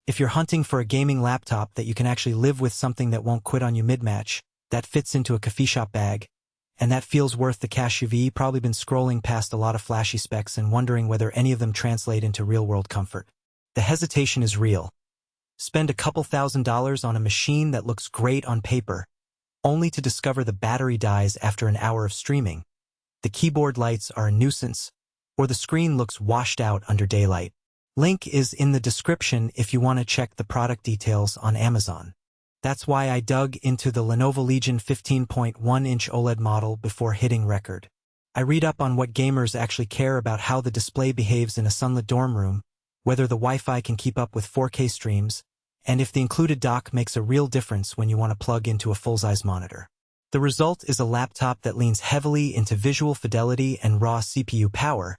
If you're hunting for a gaming laptop that you can actually live with, something that won't quit on you mid-match, that fits into a coffee shop bag, and that feels worth the cash, you've probably been scrolling past a lot of flashy specs and wondering whether any of them translate into real-world comfort. The hesitation is real. Spend a couple $1,000s on a machine that looks great on paper, only to discover the battery dies after an hour of streaming, the keyboard lights are a nuisance, or the screen looks washed out under daylight. Link is in the description if you want to check the product details on Amazon. That's why I dug into the Lenovo Legion 15.1-inch OLED model before hitting record. I read up on what gamers actually care about, how the display behaves in a sunlit dorm room, whether the Wi-Fi can keep up with 4K streams, and if the included dock makes a real difference when you want to plug into a full-size monitor. The result is a laptop that leans heavily into visual fidelity and raw CPU power,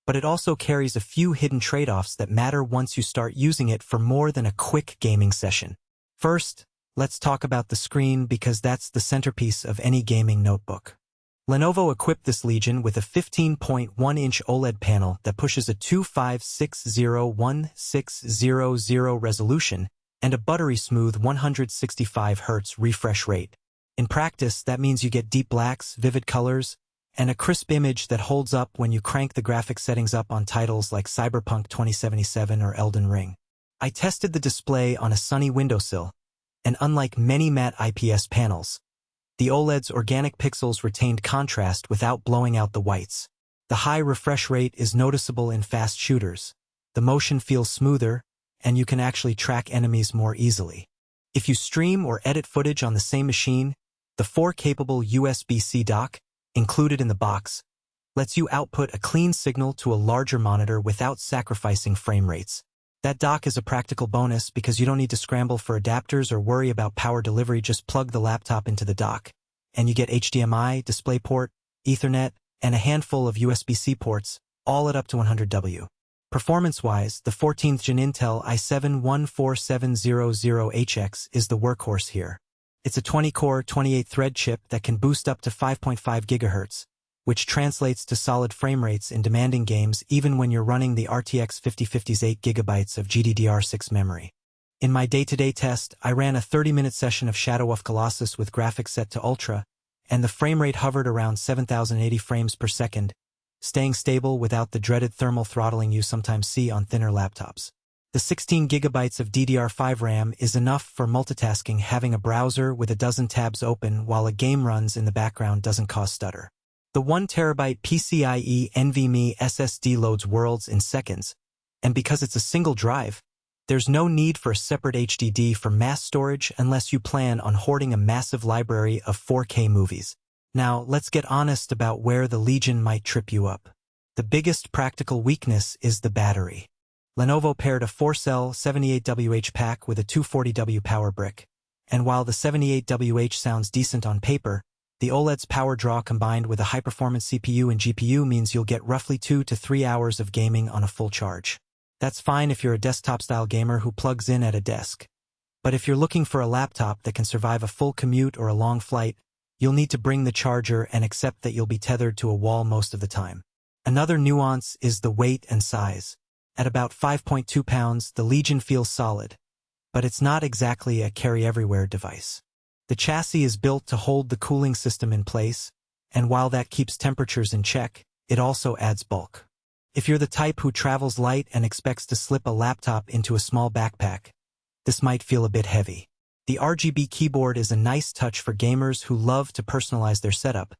but it also carries a few hidden trade-offs that matter once you start using it for more than a quick gaming session. First, let's talk about the screen, because that's the centerpiece of any gaming notebook. Lenovo equipped this Legion with a 15.1-inch OLED panel that pushes a 2560x1600 resolution and a buttery-smooth 165Hz refresh rate. In practice, that means you get deep blacks, vivid colors, and a crisp image that holds up when you crank the graphics settings up on titles like Cyberpunk 2077 or Elden Ring. I tested the display on a sunny windowsill, and unlike many matte IPS panels, the OLED's organic pixels retained contrast without blowing out the whites. The high refresh rate is noticeable in fast shooters. The motion feels smoother, and you can actually track enemies more easily. If you stream or edit footage on the same machine, the 4-capable USB-C dock, included in the box, lets you output a clean signal to a larger monitor without sacrificing frame rates. That dock is a practical bonus because you don't need to scramble for adapters or worry about power delivery. Just plug the laptop into the dock, and you get HDMI, DisplayPort, Ethernet, and a handful of USB-C ports, all at up to 100W. Performance-wise, the 14th Gen Intel i7-14700HX is the workhorse here. It's a 20-core, 28-thread chip that can boost up to 5.5 GHz, which translates to solid frame rates in demanding games even when you're running the RTX 5050's 8 GB of GDDR6 memory. In my day-to-day test, I ran a 30-minute session of Shadow of Colossus with graphics set to Ultra, and the frame rate hovered around 7,080 frames per second, staying stable without the dreaded thermal throttling you sometimes see on thinner laptops. The 16 GB of DDR5 RAM is enough for multitasking. Having a browser with a dozen tabs open while a game runs in the background doesn't cause stutter. The 1TB PCIe NVMe SSD loads worlds in seconds, and because it's a single drive, there's no need for a separate HDD for mass storage unless you plan on hoarding a massive library of 4K movies. Now, let's get honest about where the Legion might trip you up. The biggest practical weakness is the battery. Lenovo paired a 4-cell 78WH pack with a 240W power brick, and while the 78WH sounds decent on paper, the OLED's power draw combined with a high-performance CPU and GPU means you'll get roughly 2 to 3 hours of gaming on a full charge. That's fine if you're a desktop-style gamer who plugs in at a desk. But if you're looking for a laptop that can survive a full commute or a long flight, you'll need to bring the charger and accept that you'll be tethered to a wall most of the time. Another nuance is the weight and size. At about 5.2 pounds, the Legion feels solid, but it's not exactly a carry-everywhere device. The chassis is built to hold the cooling system in place, and while that keeps temperatures in check, it also adds bulk. If you're the type who travels light and expects to slip a laptop into a small backpack, this might feel a bit heavy. The RGB keyboard is a nice touch for gamers who love to personalize their setup,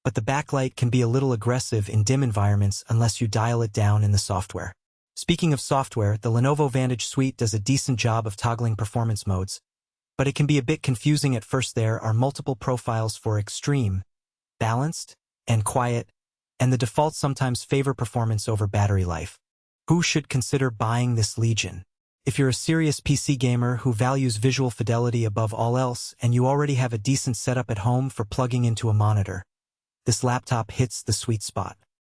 but the backlight can be a little aggressive in dim environments unless you dial it down in the software. Speaking of software, the Lenovo Vantage Suite does a decent job of toggling performance modes, but it can be a bit confusing at first. There are multiple profiles for extreme, balanced, and quiet, and the defaults sometimes favor performance over battery life. Who should consider buying this Legion? If you're a serious PC gamer who values visual fidelity above all else and you already have a decent setup at home for plugging into a monitor, this laptop hits the sweet spot.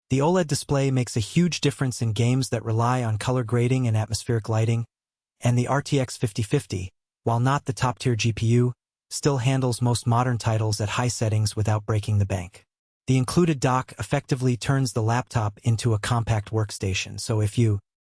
The OLED display makes a huge difference in games that rely on color grading and atmospheric lighting, and the RTX 5050, while not the top-tier GPU, still handles most modern titles at high settings without breaking the bank. The included dock effectively turns the laptop into a compact workstation, so if you